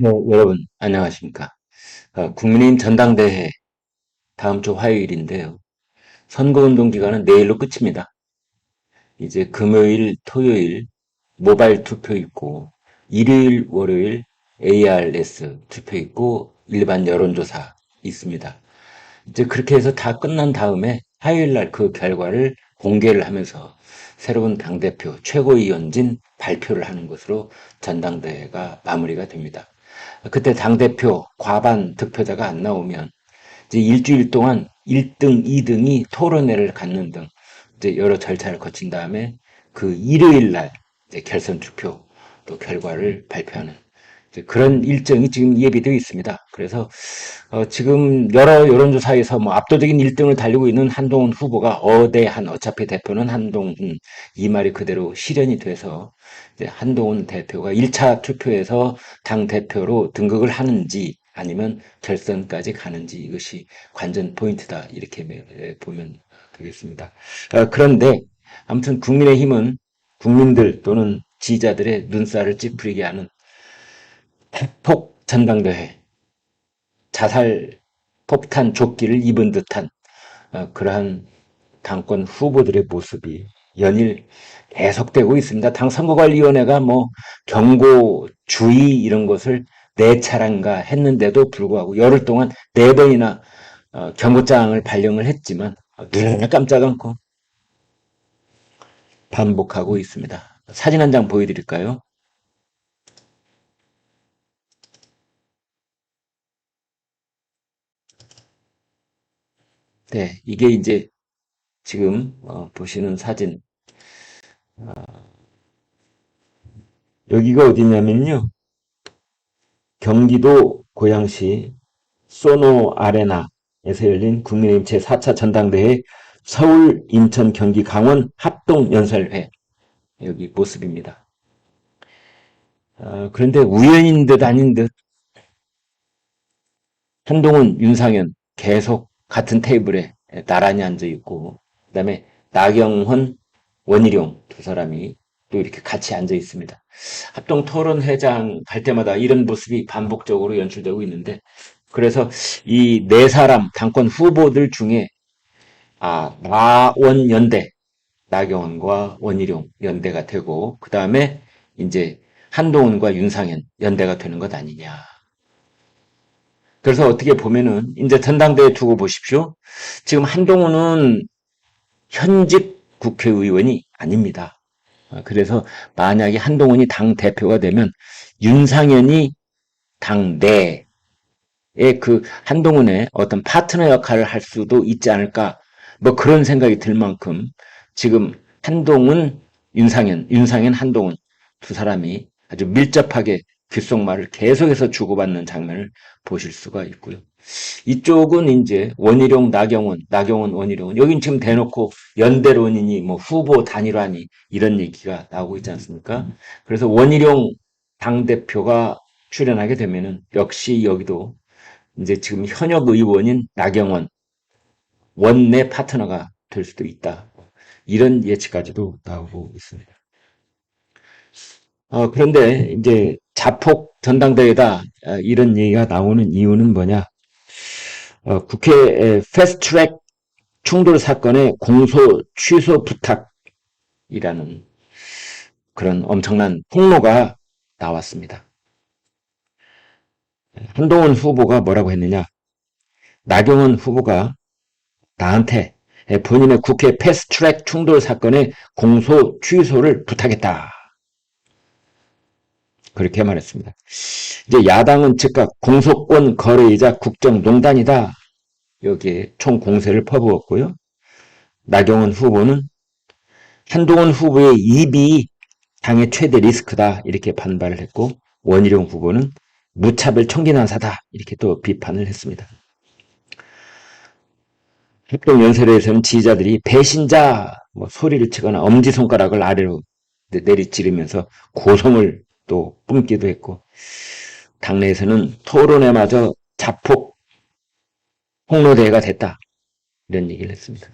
여러분, 안녕하십니까. 국민의힘 전당대회 다음 주 화요일인데요. 선거운동 기간은 내일로 끝입니다. 이제 금요일, 토요일 모바일 투표 있고, 일요일, 월요일 ARS 투표 있고, 일반 여론조사 있습니다. 이제 그렇게 해서 다 끝난 다음에 화요일 날 그 결과를 공개를 하면서 새로운 당대표 최고위원진 발표를 하는 것으로 전당대회가 마무리가 됩니다. 그때 당대표 과반 득표자가 안 나오면 이제 일주일 동안 1등, 2등이 토론회를 갖는 등 이제 여러 절차를 거친 다음에 그 일요일 날 이제 결선 투표 또 결과를 발표하는 그런 일정이 지금 예비되어 있습니다. 그래서 지금 여러 여론조사에서 뭐 압도적인 1등을 달리고 있는 한동훈 후보가 어대한 어차피 대표는 한동훈 이 말이 그대로 실현이 돼서 이제 한동훈 대표가 1차 투표에서 당 대표로 등극을 하는지 아니면 결선까지 가는지 이것이 관전 포인트다 이렇게 보면 되겠습니다. 그런데 아무튼 국민의힘은 국민들 또는 지지자들의 눈살을 찌푸리게 하는 핵폭 전당대회, 자살 폭탄 조끼를 입은 듯한 그러한 당권 후보들의 모습이 연일 계속되고 있습니다. 당 선거관리위원회가 뭐 경고, 주의 이런 것을 네 차례인가 했는데도 불구하고 열흘 동안 네 번이나 경고장을 발령을 했지만 눈을 깜짝 않고 반복하고 있습니다. 사진 한 장 보여드릴까요? 네, 이게 이제 지금 보시는 사진. 여기가 어디냐면요. 경기도 고양시 소노 아레나에서 열린 국민의힘 제4차 전당대회 서울, 인천, 경기, 강원 합동연설회 여기 모습입니다. 그런데 우연인 듯 아닌 듯 한동훈, 윤상현 계속 같은 테이블에 나란히 앉아 있고 그다음에 나경원, 원희룡 두 사람이 또 이렇게 같이 앉아 있습니다. 합동토론회장 갈 때마다 이런 모습이 반복적으로 연출되고 있는데 그래서 이 네 사람 당권 후보들 중에 나원연대 나경원과 원희룡 연대가 되고 그 다음에 이제 한동훈과 윤상현 연대가 되는 것 아니냐. 그래서 어떻게 보면은 이제 전당대회 두고 보십시오. 지금 한동훈은 현직 국회의원이 아닙니다. 그래서 만약에 한동훈이 당 대표가 되면 윤상현이 당 내에 그 한동훈의 어떤 파트너 역할을 할 수도 있지 않을까 뭐 그런 생각이 들 만큼 지금 한동훈, 윤상현, 한동훈 두 사람이 아주 밀접하게 귓속말을 계속해서 주고받는 장면을 보실 수가 있고요. 이쪽은 이제 원희룡, 나경원, 원희룡. 여긴 지금 대놓고 연대론이니 뭐 후보 단일화니 이런 얘기가 나오고 있지 않습니까? 그래서 원희룡 당대표가 출연하게 되면은 역시 여기도 이제 지금 현역 의원인 나경원 원내 파트너가 될 수도 있다. 이런 예측까지도 나오고 있습니다. 그런데 이제 자폭 전당대회다 이런 얘기가 나오는 이유는 뭐냐? 국회 패스트트랙 충돌 사건의 공소 취소 부탁이라는 그런 엄청난 폭로가 나왔습니다. 한동훈 후보가 뭐라고 했느냐? 나경원 후보가 나한테 본인의 국회 패스트트랙 충돌 사건의 공소 취소를 부탁했다. 그렇게 말했습니다. 이제 야당은 즉각 공소권 거래이자 국정농단이다. 여기에 총 공세를 퍼부었고요. 나경원 후보는 한동훈 후보의 입이 당의 최대 리스크다 이렇게 반발을 했고 원희룡 후보는 무차별 청기난사다 이렇게 또 비판을 했습니다. 합동연설에서는 지지자들이 배신자 뭐 소리를 치거나 엄지손가락을 아래로 내리찌르면서 고성을 또 뿜기도 했고 당내에서는 토론회마저 자폭 폭로대회가 됐다 이런 얘기를 했습니다.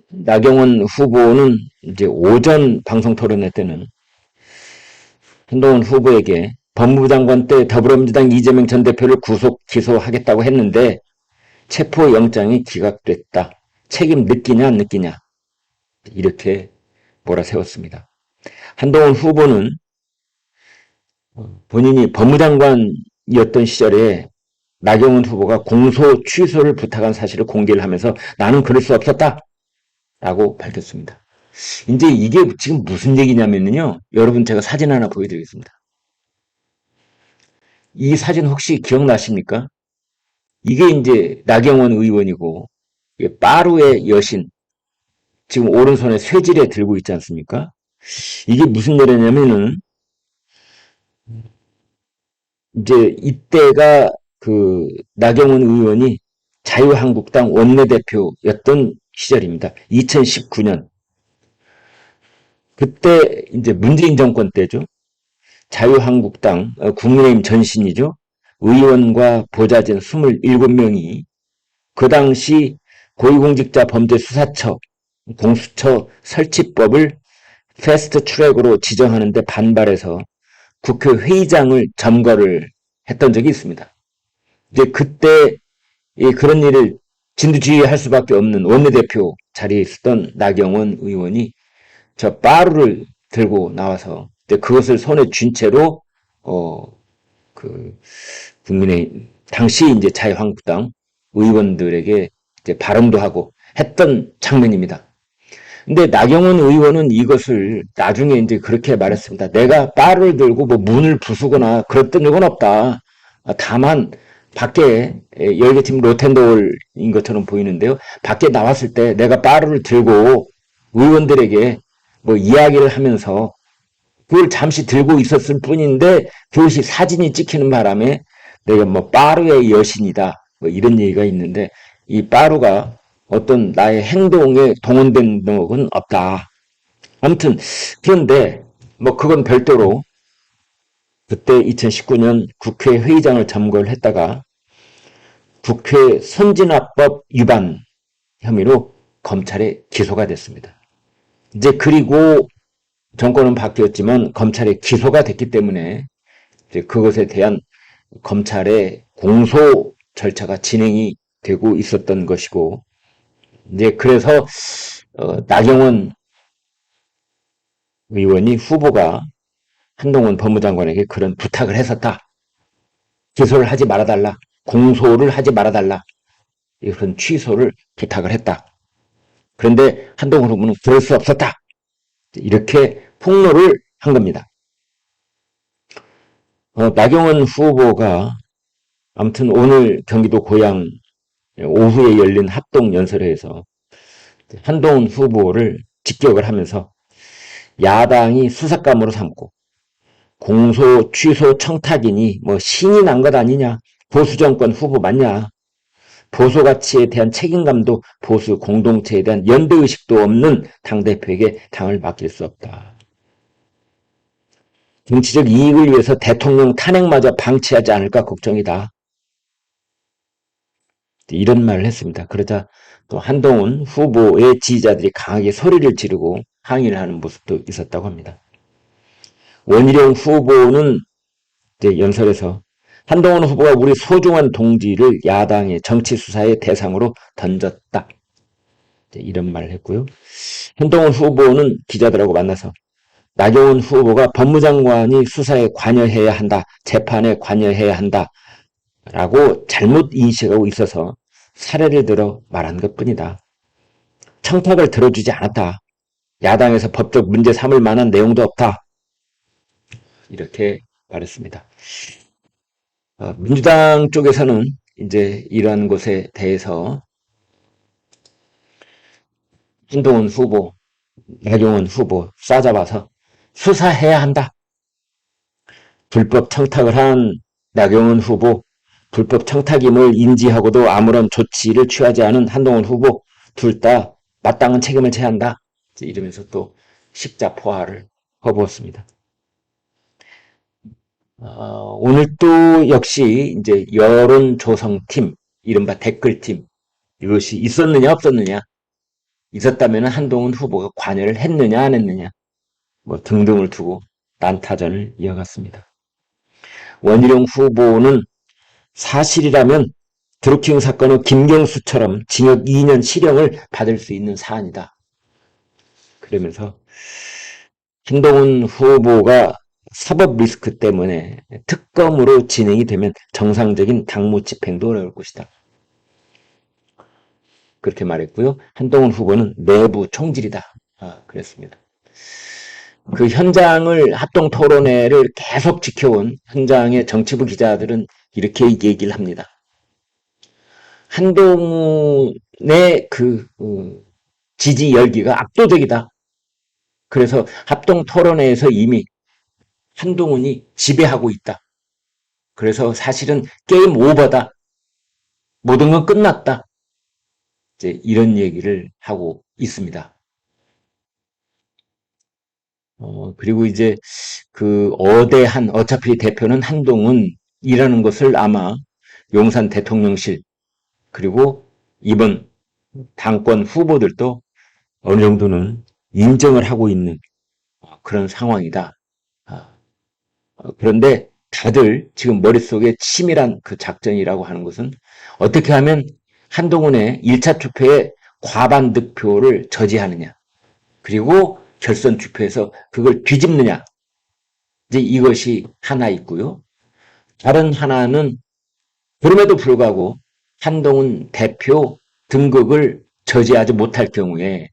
나경원 후보는 이제 오전 방송 토론회 때는 한동훈 후보에게 법무부 장관 때 더불어민주당 이재명 전 대표를 구속 기소하겠다고 했는데 체포영장이 기각됐다. 책임 느끼냐 안 느끼냐. 이렇게 몰아세웠습니다. 한동훈 후보는 본인이 법무장관이었던 시절에 나경원 후보가 공소 취소를 부탁한 사실을 공개를 하면서 나는 그럴 수 없었다 라고 밝혔습니다. 이제 이게 지금 무슨 얘기냐면요. 여러분 제가 사진 하나 보여드리겠습니다. 이 사진 혹시 기억나십니까? 이게 이제 나경원 의원이고 빠루의 여신 지금 오른손에 쇠지뢰 들고 있지 않습니까? 이게 무슨 노래냐면은 이제 이때가 그 나경원 의원이 자유한국당 원내대표였던 시절입니다. 2019년. 그때 이제 문재인 정권 때죠. 자유한국당 국민의힘 전신이죠. 의원과 보좌진 27명이 그 당시 고위공직자범죄수사처 공수처 설치법을 패스트 트랙으로 지정하는데 반발해서 국회 회의장을 점거를 했던 적이 있습니다. 이제 그때 그런 일을 진두지휘할 수밖에 없는 원내대표 자리에 있었던 나경원 의원이 저 빠루를 들고 나와서 그것을 손에 쥔 채로 그 국민의 당시 이제 자유한국당 의원들에게 이제 발언도 하고 했던 장면입니다. 근데 나경원 의원은 이것을 나중에 이제 그렇게 말했습니다. 내가 빠를 들고 뭐 문을 부수거나 그랬던 적은 없다. 다만 밖에 열개팀 로텐더홀인 것처럼 보이는데요. 밖에 나왔을 때 내가 빠를 들고 의원들에게 뭐 이야기를 하면서 그걸 잠시 들고 있었을 뿐인데 그것이 사진이 찍히는 바람에 내가 뭐 빠루의 여신이다. 뭐 이런 얘기가 있는데 이 빠루가 어떤 나의 행동에 동원된 적은 없다. 아무튼 그런데 뭐 그건 별도로 그때 2019년 국회 회의장을 점거를 했다가 국회 선진화법 위반 혐의로 검찰에 기소가 됐습니다. 이제 그리고 정권은 바뀌었지만 검찰에 기소가 됐기 때문에 이제 그것에 대한 검찰의 공소 절차가 진행이 되고 있었던 것이고 이제 그래서 나경원 의원이 후보가 한동훈 법무장관에게 그런 부탁을 했었다. 기소를 하지 말아달라. 공소를 하지 말아달라. 이런 취소를 부탁을 했다. 그런데 한동훈 후보는 그럴 수 없었다. 이렇게 폭로를 한 겁니다. 나경원 후보가 아무튼 오늘 경기도 고양 오후에 열린 합동연설회에서 한동훈 후보를 직격을 하면서 야당이 수사감으로 삼고 공소 취소 청탁이니 뭐 신이 난 것 아니냐. 보수정권 후보 맞냐. 보수 가치에 대한 책임감도 보수 공동체에 대한 연대의식도 없는 당대표에게 당을 맡길 수 없다. 정치적 이익을 위해서 대통령 탄핵마저 방치하지 않을까 걱정이다. 이런 말을 했습니다. 그러자 또 한동훈 후보의 지지자들이 강하게 소리를 지르고 항의를 하는 모습도 있었다고 합니다. 원희룡 후보는 이제 연설에서 한동훈 후보가 우리 소중한 동지를 야당의 정치 수사의 대상으로 던졌다. 이런 말을 했고요. 한동훈 후보는 기자들하고 만나서 나경원 후보가 법무장관이 수사에 관여해야 한다. 재판에 관여해야 한다. 라고 잘못 인식하고 있어서 사례를 들어 말한 것뿐이다. 청탁을 들어주지 않았다. 야당에서 법적 문제 삼을 만한 내용도 없다. 이렇게 말했습니다. 민주당 쪽에서는 이제 이러한 것에 대해서 한동훈 후보, 나경원 후보 싸잡아서 수사해야 한다. 불법 청탁을 한 나경원 후보, 불법 청탁임을 인지하고도 아무런 조치를 취하지 않은 한동훈 후보 둘 다 마땅한 책임을 져야 한다. 이러면서 또 십자포화를 퍼부었습니다. 오늘 또 역시 이제 여론조성팀, 이른바 댓글팀, 이것이 있었느냐 없었느냐, 있었다면 한동훈 후보가 관여를 했느냐 안 했느냐, 뭐 등등을 두고 난타전을 이어갔습니다. 원희룡 후보는 사실이라면 드루킹 사건의 김경수처럼 징역 2년 실형을 받을 수 있는 사안이다. 그러면서 한동훈 후보가 사법 리스크 때문에 특검으로 진행이 되면 정상적인 당무 집행도 어려울 것이다. 그렇게 말했고요. 한동훈 후보는 내부 총질이다. 그랬습니다. 그 현장을 합동 토론회를 계속 지켜온 현장의 정치부 기자들은 이렇게 얘기를 합니다. 한동훈의 지지 열기가 압도적이다. 그래서 합동 토론회에서 이미 한동훈이 지배하고 있다. 그래서 사실은 게임 오버다. 모든 건 끝났다. 이제 이런 얘기를 하고 있습니다. 그리고 이제 그 어대한 어차피 대표는 한동훈이라는 것을 아마 용산 대통령실 그리고 이번 당권 후보들도 어느 정도는 인정을 하고 있는 그런 상황이다. 그런데 다들 지금 머릿속에 치밀한 그 작전이라고 하는 것은 어떻게 하면 한동훈의 1차 투표의 과반 득표를 저지하느냐. 그리고 결선 투표에서 그걸 뒤집느냐. 이제 이것이 하나 있고요. 다른 하나는 그럼에도 불구하고 한동훈 대표 등극을 저지하지 못할 경우에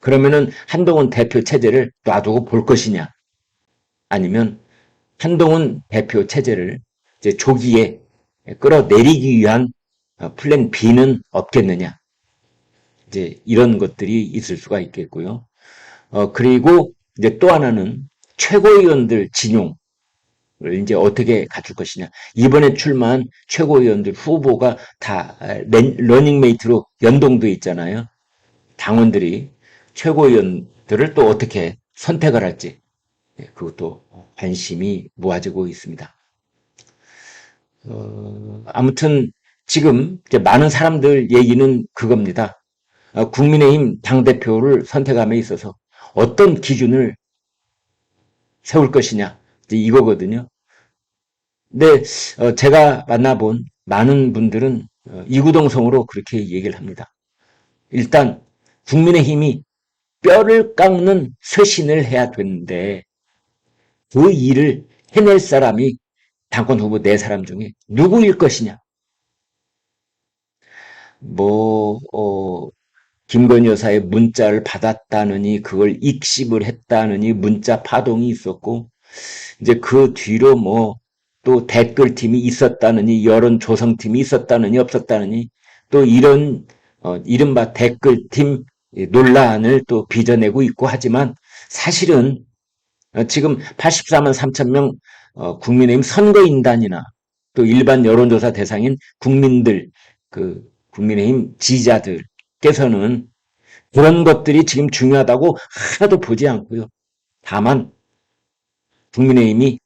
그러면은 한동훈 대표 체제를 놔두고 볼 것이냐. 아니면 한동훈 대표 체제를 이제 조기에 끌어내리기 위한 플랜 B는 없겠느냐. 이제 이런 것들이 있을 수가 있겠고요. 그리고 이제 또 하나는 최고위원들 진용을 이제 어떻게 갖출 것이냐. 이번에 출마한 최고위원들 후보가 다 러닝메이트로 연동돼 있잖아요. 당원들이 최고위원들을 또 어떻게 선택을 할지 그것도 관심이 모아지고 있습니다. 아무튼 지금 이제 많은 사람들 얘기는 그겁니다. 국민의힘 당대표를 선택함에 있어서 어떤 기준을 세울 것이냐 이제 이거거든요. 근데 제가 만나본 많은 분들은 이구동성으로 그렇게 얘기를 합니다. 일단 국민의힘이 뼈를 깎는 쇄신을 해야 되는데 그 일을 해낼 사람이 당권 후보 4사람 중에 누구일 것이냐. 뭐 김건희 여사의 문자를 받았다느니 그걸 익십을 했다느니 문자 파동이 있었고 이제 그 뒤로 뭐 또 댓글팀이 있었다느니 여론 조성팀이 있었다느니 없었다느니 또 이런 이른바 댓글팀 논란을 또 빚어내고 있고 하지만 사실은 지금 84만 3천 명 국민의힘 선거인단이나 또 일반 여론조사 대상인 국민들 그 국민의힘 지지자들께서는 그런 것들이 지금 중요하다고 하나도 보지 않고요. 다만 국민의힘이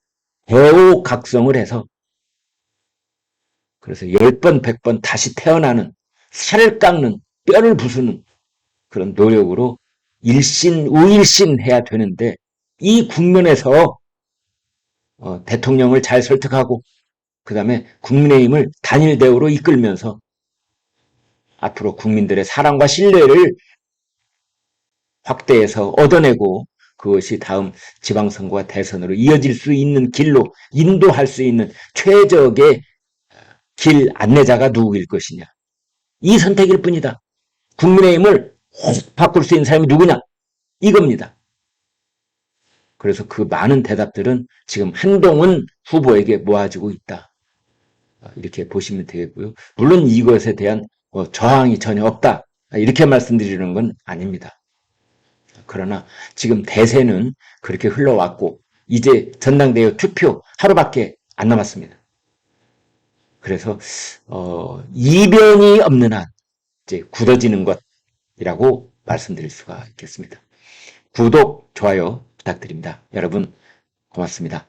대오각성을 해서 그래서 10번, 100번 다시 태어나는 살을 깎는 뼈를 부수는 그런 노력으로 일신, 우일신 해야 되는데 이 국면에서 대통령을 잘 설득하고 그 다음에 국민의힘을 단일 대우로 이끌면서 앞으로 국민들의 사랑과 신뢰를 확대해서 얻어내고 그것이 다음 지방선거와 대선으로 이어질 수 있는 길로 인도할 수 있는 최적의 길 안내자가 누구일 것이냐. 이 선택일 뿐이다. 국민의힘을 확 바꿀 수 있는 사람이 누구냐. 이겁니다. 그래서 그 많은 대답들은 지금 한동훈 후보에게 모아지고 있다. 이렇게 보시면 되겠고요. 물론 이것에 대한 저항이 전혀 없다. 이렇게 말씀드리는 건 아닙니다. 그러나 지금 대세는 그렇게 흘러왔고 이제 전당대회 투표 하루밖에 안 남았습니다. 그래서 이변이 없는 한 이제 굳어지는 것이라고 말씀드릴 수가 있겠습니다. 구독, 좋아요 부탁드립니다. 여러분 고맙습니다.